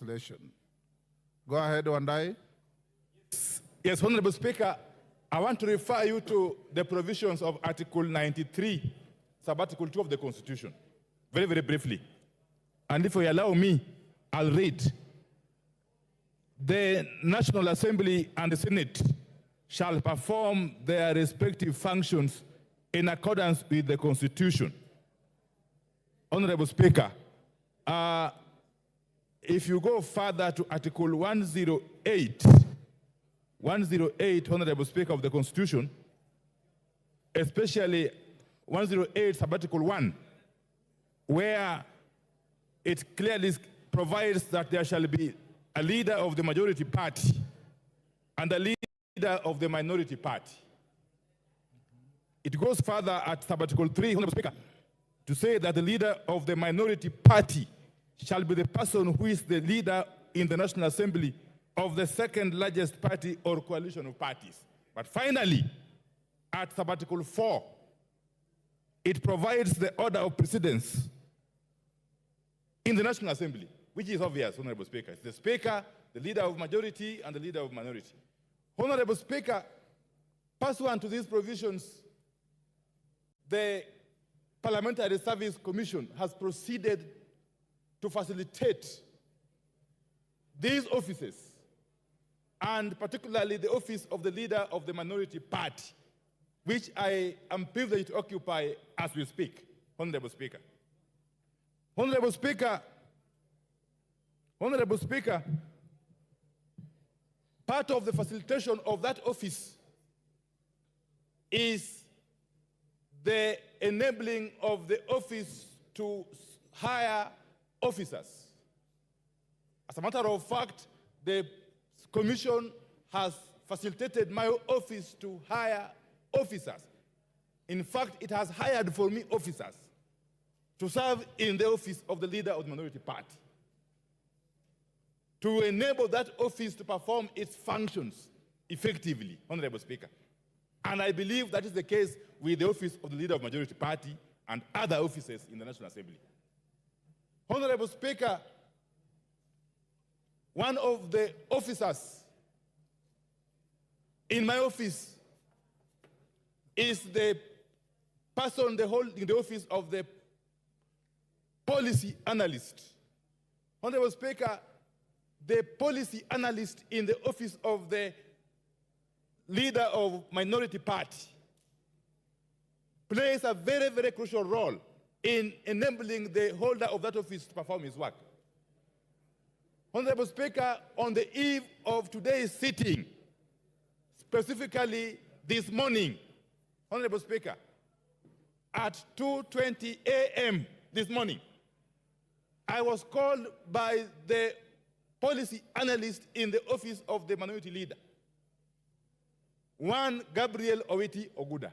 legislation. Go ahead, Wandayi. Yes, Honorable Speaker, I want to refer you to the provisions of Article 93, Sub-Article 2 of the Constitution, very, very briefly. And if you allow me, I'll read. The National Assembly and the Senate shall perform their respective functions in accordance with the Constitution. Honorable Speaker, if you go further to Article 108, Honorable Speaker, of the Constitution, especially 108 Sub-Article 1, where it clearly provides that there shall be a leader of the majority party and a leader of the minority party. It goes further at Sub-Article 3, Honorable Speaker, to say that the leader of the minority party shall be the person who is the leader in the National Assembly of the second largest party or coalition of parties. But finally, at Sub-Article 4, it provides the order of precedence in the National Assembly, which is obvious, Honorable Speaker. It's the Speaker, the leader of majority, and the leader of minority. Honorable Speaker, pursuant to these provisions, the Parliamentary Service Commission has proceeded to facilitate these offices, and particularly the office of the leader of the minority party, which I am privileged to occupy as we speak, Honorable Speaker. Honorable Speaker, part of the facilitation of that office is the enabling of the office to hire officers. As a matter of fact, the Commission has facilitated my office to hire officers. In fact, it has hired for me officers to serve in the office of the leader of the minority party, to enable that office to perform its functions effectively, Honorable Speaker. And I believe that is the case with the office of the leader of the majority party and other offices in the National Assembly. Honorable Speaker, one of the officers in my office is the person holding the office of the policy analyst. Honorable Speaker, the policy analyst in the office of the leader of minority party plays a very, very crucial role in enabling the holder of that office to perform his work. Honorable Speaker, on the eve of today's sitting, specifically this morning, Honorable Speaker, at 2:20 a.m. this morning, I was called by the policy analyst in the office of the minority leader, one Gabriel Oguda.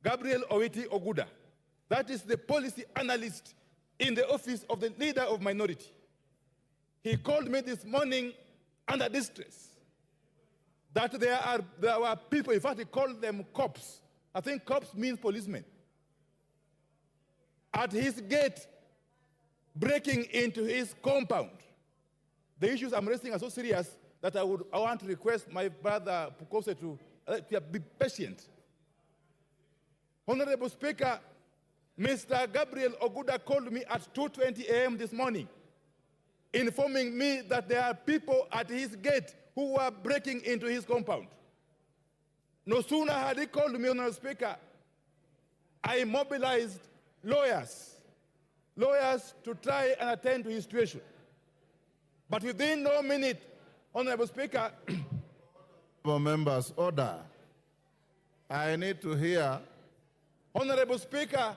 Gabriel Oguda. That is the policy analyst in the office of the leader of minority. He called me this morning under distress that there were people, in fact he called them cops. I think cops means policemen. At his gate, breaking into his compound. The issues I'm raising are so serious that I want to request my brother Pukose to be patient. Honorable Speaker, Mr. Gabriel Oguda called me at 2:20 a.m. this morning, informing me that there are people at his gate who were breaking into his compound. No sooner had he called me, Honorable Speaker, I mobilized lawyers to try and attend to his situation. But within no minute, Honorable Speaker, members, order. I need to hear. Honorable Speaker,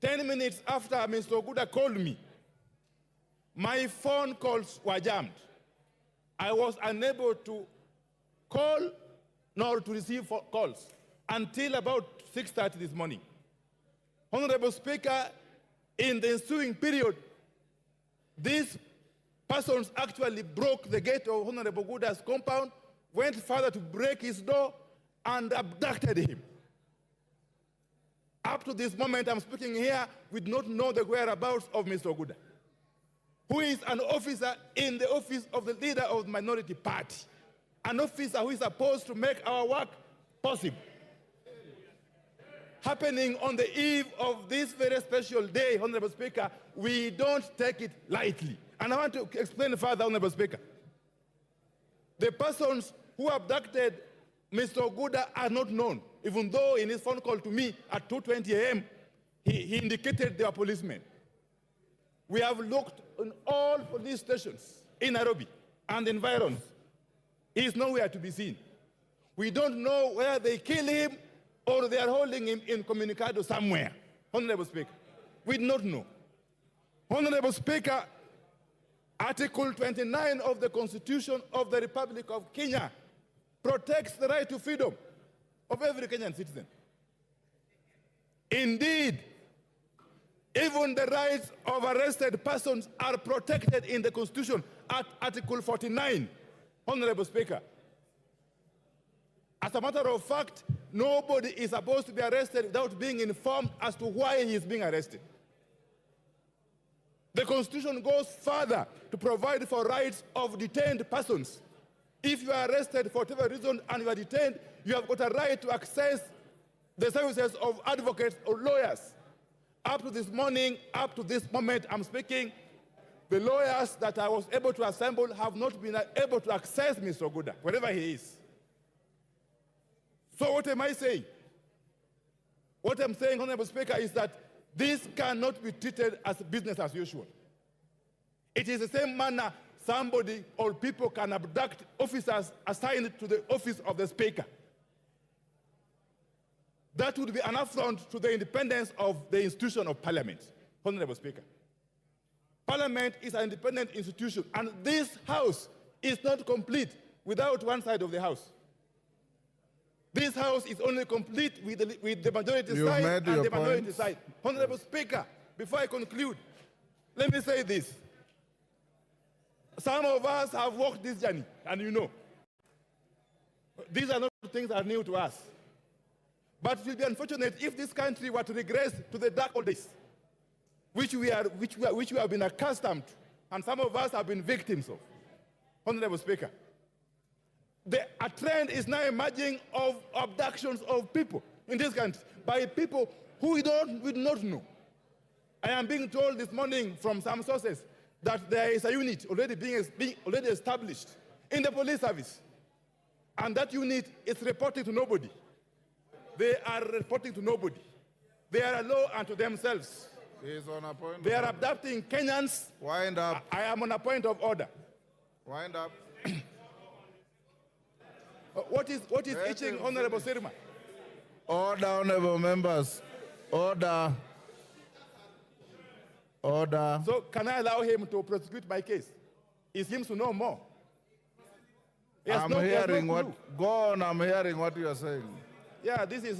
10 minutes after Mr. Oguda called me, my phone calls were jammed. I was unable to call nor to receive calls until about 6:30 this morning. Honorable Speaker, in the ensuing period, these persons actually broke the gate of Honorable Oguda's compound, went further to break his door, and abducted him. Up to this moment, I'm speaking here, we do not know the whereabouts of Mr. Oguda. who is an officer in the office of the leader of the minority party, an officer who is supposed to make our work possible, happening on the eve of this very special day, Honorable Speaker, we don't take it lightly. And I want to explain further, Honorable Speaker. The persons who abducted Mr. Oguda are not known, even though in his phone call to me at 2:20 a.m., he indicated they were policemen. We have looked in all police stations in Nairobi and environs. He is nowhere to be seen. We don't know where they kill him or they are holding him incommunicado somewhere. Honorable Speaker, we do not know. Honorable Speaker, Article 29 of the Constitution of the Republic of Kenya protects the right to freedom of every Kenyan citizen. Indeed, even the rights of arrested persons are protected in the Constitution at Article 49, Honorable Speaker. As a matter of fact, nobody is supposed to be arrested without being informed as to why he is being arrested. The Constitution goes further to provide for rights of detained persons. If you are arrested for whatever reason and you are detained, you have got a right to access the services of advocates or lawyers. Up to this morning, up to this moment I'm speaking, the lawyers that I was able to assemble have not been able to access Mr. Oguda, wherever he is. So what am I saying? What I'm saying, Honorable Speaker, is that this cannot be treated as business as usual. It is the same manner somebody or people can abduct officers assigned to the office of the Speaker. That would be an affront to the independence of the institution of Parliament, Honorable Speaker. Parliament is an independent institution, and this House is not complete without one side of the House. This House is only complete with the majority side and the minority side. Honorable Speaker, before I conclude, let me say this. Some of us have walked this journey, and you know. These are not things that are new to us. But it will be unfortunate if this country were to regress to the dark old days, which we have been accustomed to, and some of us have been victims of. Honorable Speaker, a trend is now emerging of abductions of people in this country by people who we do not know. I am being told this morning from some sources that there is a unit already already established in the police service, and that unit is reporting to nobody. They are reporting to nobody. They are a law unto themselves. He is on a point. They are abducting Kenyans. Wind up. I am on a point of order. Wind up. What is itching, Honorable Sirma? Order, honorable members. Order. Order. So can I allow him to prosecute my case? He seems to know more. I'm hearing what. Go on, I'm hearing what you are saying. Yeah, this is...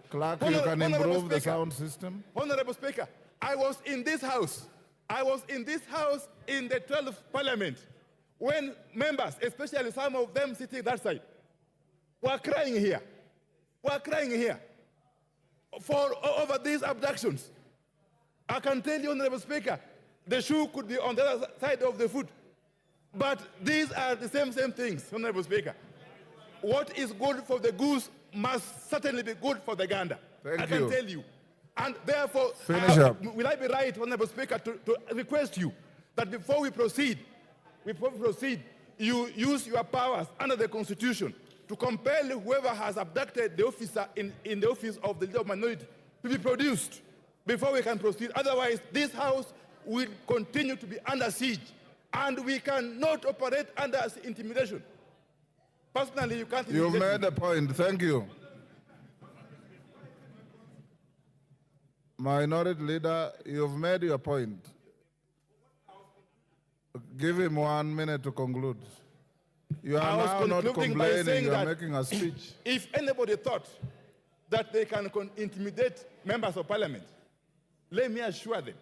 Clerk, you can improve the sound system. Honorable Speaker, I was in this House. I was in this House in the 12th Parliament when members, especially some of them sitting that side, were crying here. Were crying here over these abductions. I can tell you, Honorable Speaker, the shoe could be on the other side of the foot. But these are the same things, Honorable Speaker. What is good for the must certainly be good for the gander. I can tell you. And therefore, will I be right, Honorable Speaker, to request you that before we proceed, you use your powers under the Constitution to compel whoever has abducted the officer in the office of the leader of minority to be produced before we can proceed. Otherwise, this House will continue to be under siege, and we cannot operate under intimidation. Personally, you can't. You've made a point. Thank you. Minority Leader, you've made your point. Give him 1 minute to conclude. You are now not complaining, you are making a speech. If anybody thought that they can intimidate members of Parliament, let me assure them,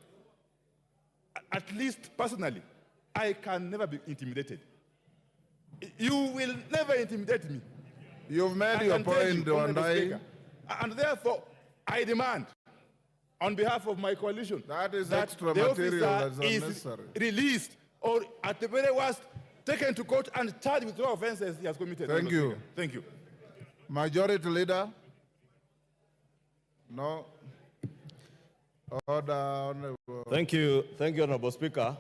at least personally, I can never be intimidated. You will never intimidate me. You've made your point, Wandayi. And therefore, I demand on behalf of my coalition. That is that extra the material officer that's is unnecessary. released, or at the very worst, taken to court and charged with 2 offenses he has committed. Thank you. Thank you. Majority Leader? No. Order, Honorable. Thank you, Honorable Speaker.